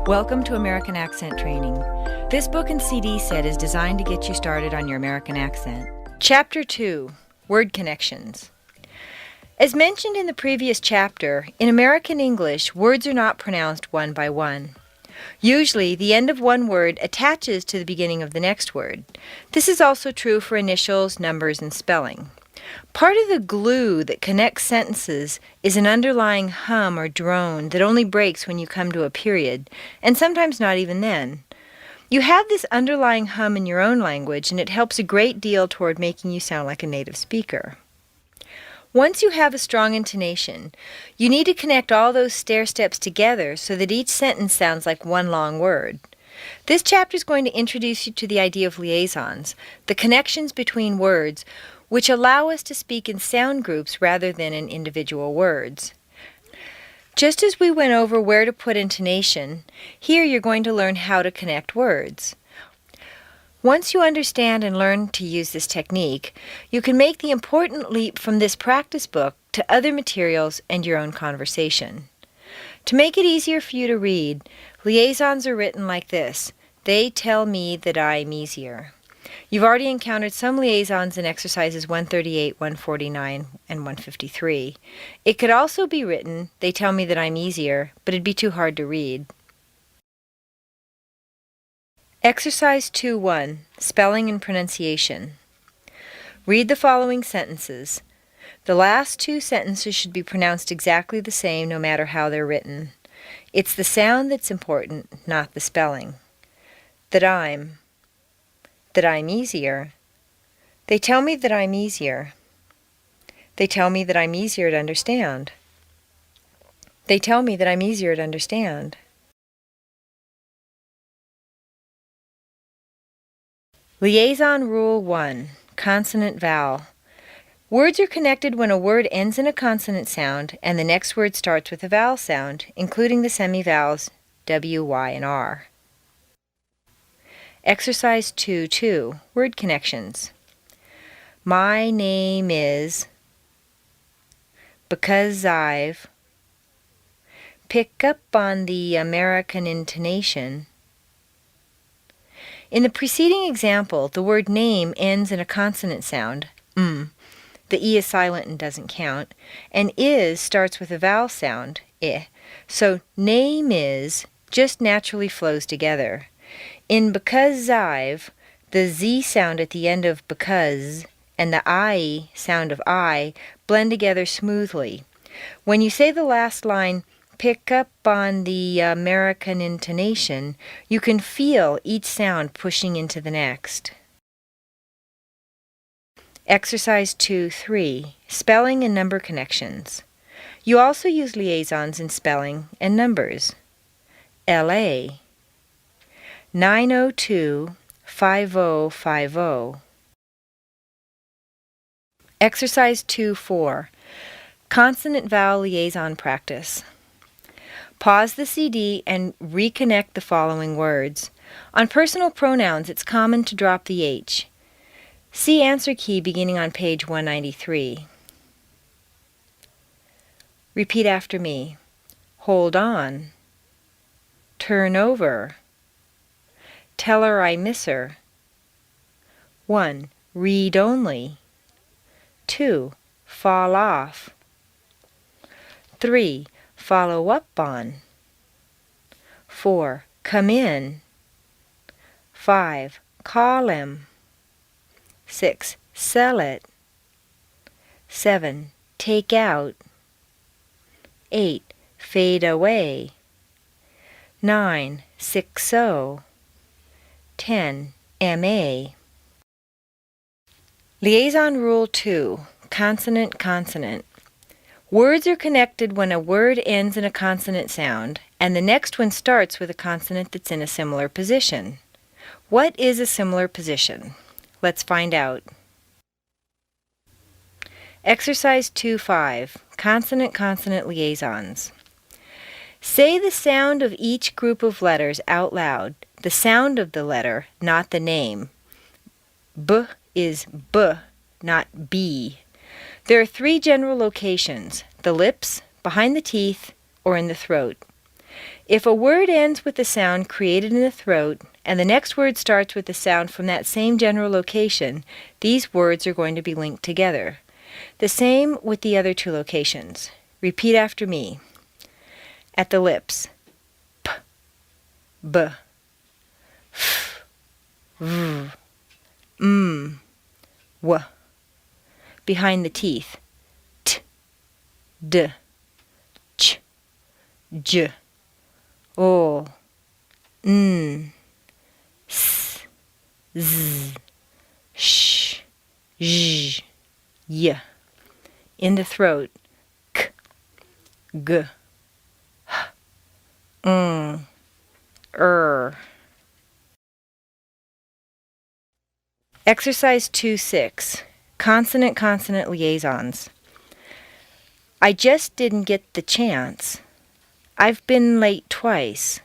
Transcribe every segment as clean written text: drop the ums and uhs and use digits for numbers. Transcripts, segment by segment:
Welcome to American Accent Training. This book and CD set is designed to get you started on your American accent. Chapter 2, Word Connections. As mentioned in the previous chapter, in American English, words are not pronounced one by one. Usually, the end of one word attaches to the beginning of the next word. This is also true for initials, numbers, and spelling. Part of the glue that connects sentences is an underlying hum or drone that only breaks when you come to a period, and sometimes not even then. You have this underlying hum in your own language, and it helps a great deal toward making you sound like a native speaker. Once you have a strong intonation, you need to connect all those stair steps together so that each sentence sounds like one long word. This chapter is going to introduce you to the idea of liaisons, the connections between words, which allow us to speak in sound groups rather than in individual words. Just as we went over where to put intonation, here you're going to learn how to connect words. Once you understand and learn to use this technique, you can make the important leap from this practice book to other materials and your own conversation. To make it easier for you to read, liaisons are written like this: they tell me that I'm easier. You've already encountered some liaisons in exercises 138, 149, and 153. It could also be written, they tell me that I'm easier, but it'd be too hard to read. Exercise 2-1, Spelling and Pronunciation. Read the following sentences. The last two sentences should be pronounced exactly the same no matter how they're written. It's the sound that's important, not the spelling. That I'm easier. They tell me that I'm easier. They tell me that I'm easier to understand. They tell me that I'm easier to understand. Liaison Rule 1, Consonant-Vowel. Words are connected when a word ends in a consonant sound and the next word starts with a vowel sound, including the semivowels W, Y, and R. Exercise 2-2, Word Connections. My name is, because I've, pick up on the American intonation. In the preceding example, the word name ends in a consonant sound, The E is silent and doesn't count, and is starts with a vowel sound, I. So name is just naturally flows together. In because I've, the Z sound at the end of because and the I sound of I blend together smoothly. When you say the last line, pick up on the American intonation, you can feel each sound pushing into the next. Exercise 2-3, Spelling and Number Connections. You also use liaisons in spelling and numbers. LA 902-5050. Exercise 2-4, Consonant-Vowel Liaison Practice. Pause the CD and reconnect the following words. On personal pronouns, it's common to drop the H. See answer key beginning on page 193. Repeat after me. Hold on. Turn over. Tell her I miss her. 1. Read only. 2. Fall off. 3. Follow up on. 4. Come in. 5. Call him. 6. Sell it. 7. Take out. 8. Fade away. 9. Sick so. 10. M.A. Liaison Rule 2, Consonant-Consonant. Words are connected when a word ends in a consonant sound, and the next one starts with a consonant that's in a similar position. What is a similar position? Let's find out. Exercise 2-5, Consonant-Consonant Liaisons. Say the sound of each group of letters out loud, the sound of the letter, not the name. B is B, not B. There are 3 general locations: the lips, behind the teeth, or in the throat. If a word ends with the sound created in the throat and the next word starts with the sound from that same general location, these words are going to be linked together. The same with the other two locations. Repeat after me. At the lips. P, b, f, v, m, w. Behind the teeth. T, d, ch, j, o, n, s, z, sh, zh, y. In the throat. K, g, h, Exercise 2-6. Consonant-consonant liaisons. I just didn't get the chance. I've been late twice.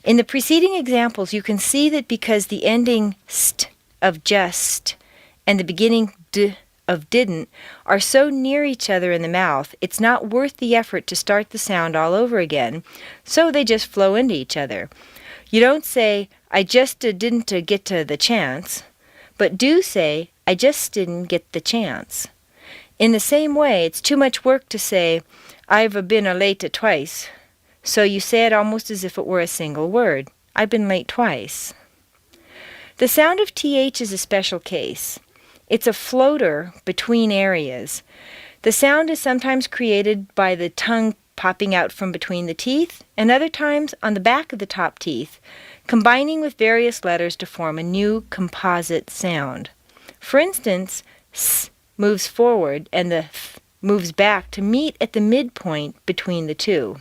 In the preceding examples, you can see that because the ending st of just and the beginning d of didn't are so near each other in the mouth, it's not worth the effort to start the sound all over again, so they just flow into each other. You don't say, I just didn't get to the chance, but do say, I just didn't get the chance. In the same way, it's too much work to say, I've been late twice, so you say it almost as if it were a single word. I've been late twice. The sound of th is a special case. It's a floater between areas. The sound is sometimes created by the tongue popping out from between the teeth, and other times on the back of the top teeth, combining with various letters to form a new composite sound. For instance, s moves forward and the th moves back to meet at the midpoint between the two.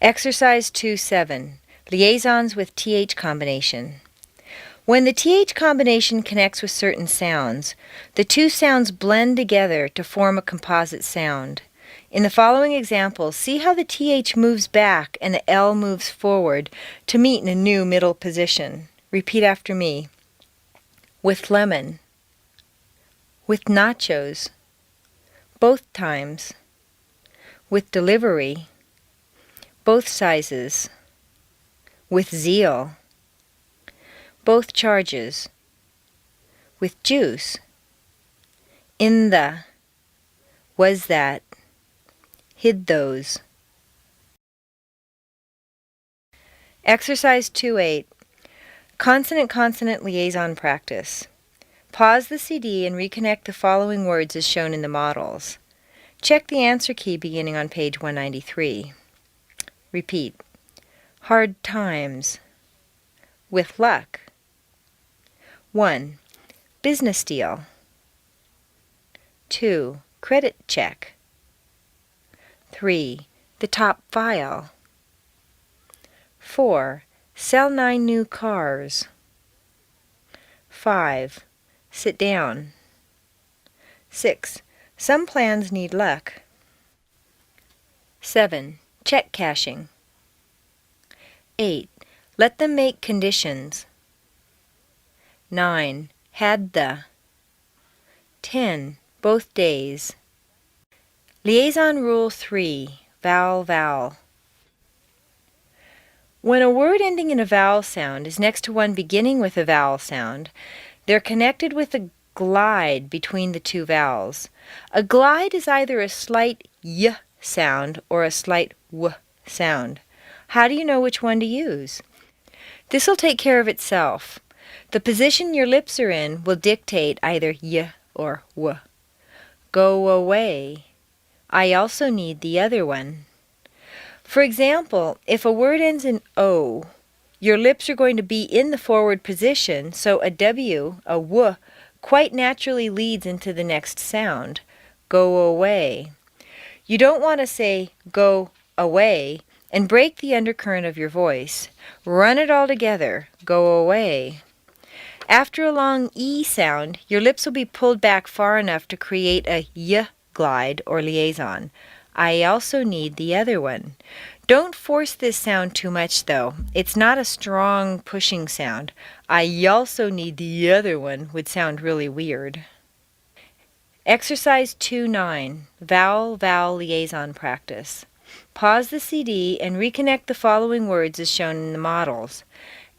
Exercise 2-7. Liaisons with th combination. When the th combination connects with certain sounds, the two sounds blend together to form a composite sound. In the following example, see how the th moves back and the l moves forward to meet in a new middle position. Repeat after me. With lemon. With nachos. Both times. With delivery. Both sizes. With zeal. Both charges. With juice. In the. Was that. Hid those. Exercise 2-8. Consonant-consonant liaison practice. Pause the CD and reconnect the following words as shown in the models. Check the answer key beginning on page 193. Repeat. Hard times. With luck. 1. Business deal. 2. Credit check. 3. The top file. 4. Sell 9 new cars. 5. Sit down. 6. Some plans need luck. 7. Check cashing. 8. Let them make conditions. 9. Had the. 10. Both days. Liaison Rule 3. Vowel, vowel. When a word ending in a vowel sound is next to one beginning with a vowel sound, they're connected with a glide between the two vowels. A glide is either a slight y sound or a slight w sound. How do you know which one to use? This will take care of itself. The position your lips are in will dictate either y or w. Go away. I also need the other one. For example, if a word ends in O, your lips are going to be in the forward position, so a W, a W, quite naturally leads into the next sound. Go away. You don't want to say go away and break the undercurrent of your voice. Run it all together. Go away. After a long E sound, your lips will be pulled back far enough to create a Y glide or liaison. I also need the other one. Don't force this sound too much, though. It's not a strong pushing sound. I also need the other one would sound really weird. Exercise 2-9, Vowel-Vowel Liaison Practice. Pause the CD and reconnect the following words as shown in the models.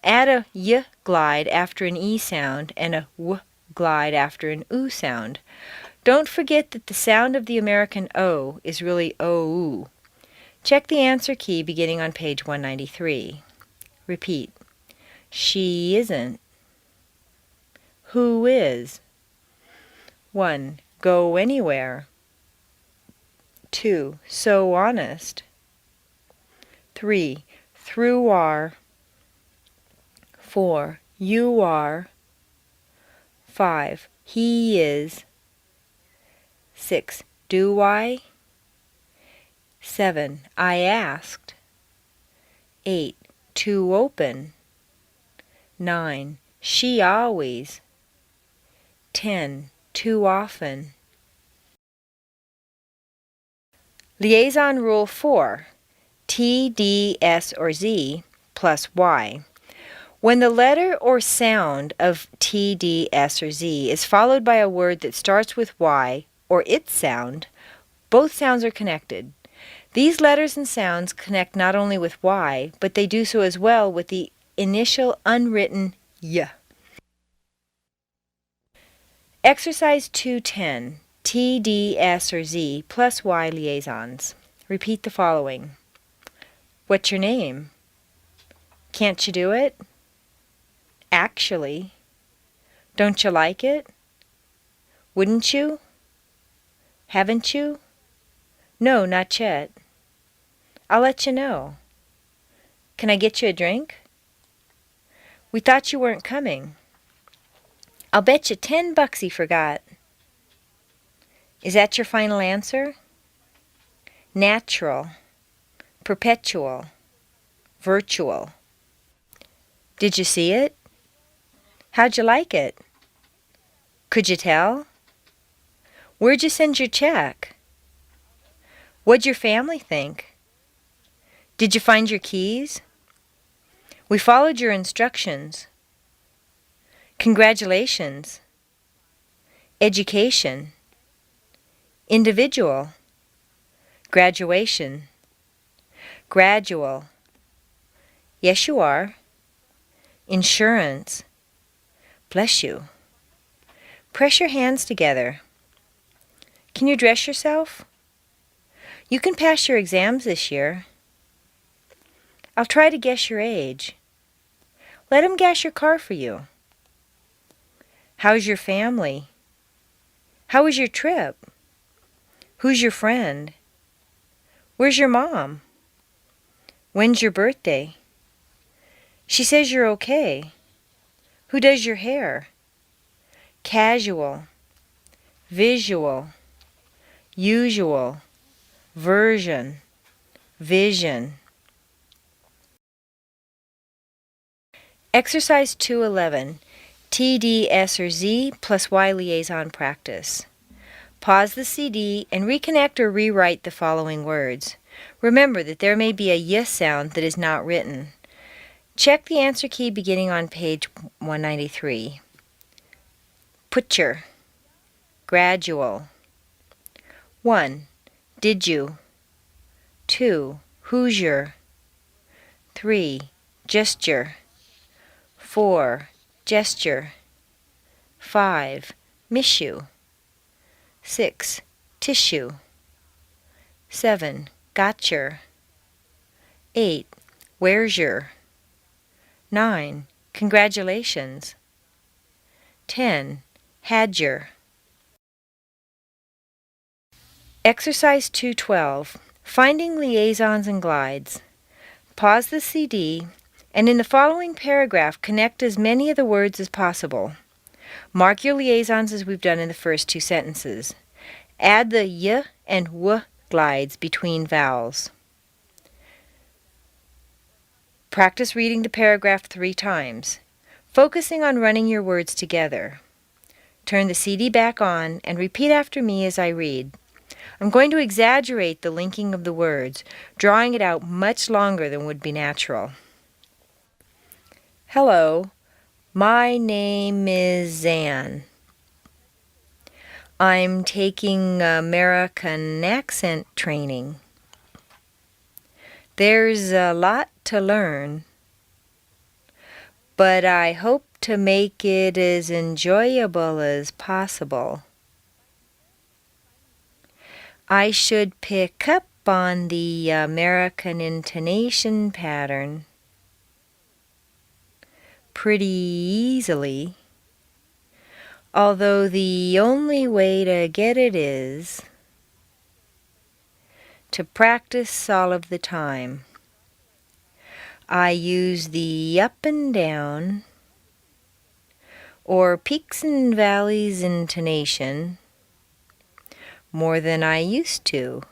Add a y glide after an e sound and a w glide after an oo sound. Don't forget that the sound of the American O is really O-oo. Check the answer key beginning on page 193. Repeat. She isn't. Who is? 1. Go anywhere. 2. So honest. 3. Through are. 4. You are. 5. He is. 6. Do I? 7. I asked. 8. To open. 9. She always. 10. Too often. Liaison Rule 4. T, D, S, or Z plus Y. When the letter or sound of T, D, S, or Z is followed by a word that starts with Y or its sound, both sounds are connected. These letters and sounds connect not only with Y, but they do so as well with the initial unwritten Y. Exercise 2-10, T, D, S, or Z plus Y liaisons. Repeat the following. What's your name? Can't you do it? Actually. Don't you like it? Wouldn't you? Haven't you? No, not yet. I'll let you know. Can I get you a drink? We thought you weren't coming. I'll bet you $10 he forgot. Is that your final answer? Natural, perpetual, virtual. Did you see it? How'd you like it? Could you tell? Where'd you send your check? What'd your family think? Did you find your keys? We followed your instructions. Congratulations. Education. Individual. Graduation. Gradual. Yes, you are. Insurance. Bless you. Press your hands together. Can you dress yourself? You can pass your exams this year. I'll try to guess your age. Let him gas your car for you. How's your family? How was your trip? Who's your friend? Where's your mom? When's your birthday? She says you're okay. Who does your hair? Casual, visual, usual, version, vision. Exercise 2-11, T, D, S, or Z plus Y liaison practice. Pause the CD and reconnect or rewrite the following words. Remember that there may be a Y sound that is not written. Check the answer key beginning on page 193. Putcher. Gradual. 1. Did you? 2. Who's your? 3. Gesture. 4. Gesture. 5. Miss you. 6. Tissue. 7. Got your. 8. Where's your? 9. Congratulations. 10. Had your. Exercise 2-12, Finding liaisons and glides. Pause the CD and in the following paragraph connect as many of the words as possible. Mark your liaisons as we've done in the first two sentences. Add the y and w glides between vowels. Practice reading the paragraph 3 times, focusing on running your words together. Turn the CD back on and repeat after me as I read. I'm going to exaggerate the linking of the words, drawing it out much longer than would be natural. Hello, my name is Zan. I'm taking American accent training. There's a lot to learn, but I hope to make it as enjoyable as possible. I should pick up on the American intonation pattern pretty easily, although the only way to get it is to practice all of the time. I use the up and down or peaks and valleys intonation more than I used to.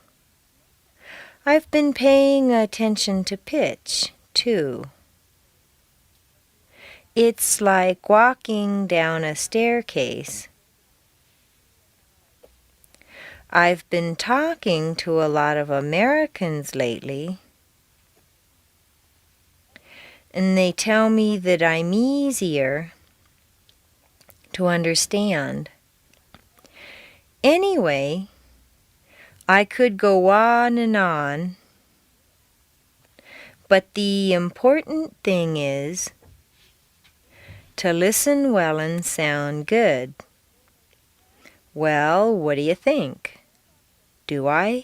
I've been paying attention to pitch, too. It's like walking down a staircase. I've been talking to a lot of Americans lately, and they tell me that I'm easier to understand. Anyway, I could go on, but the important thing is to listen well and sound good. Well, what do you think? Do I?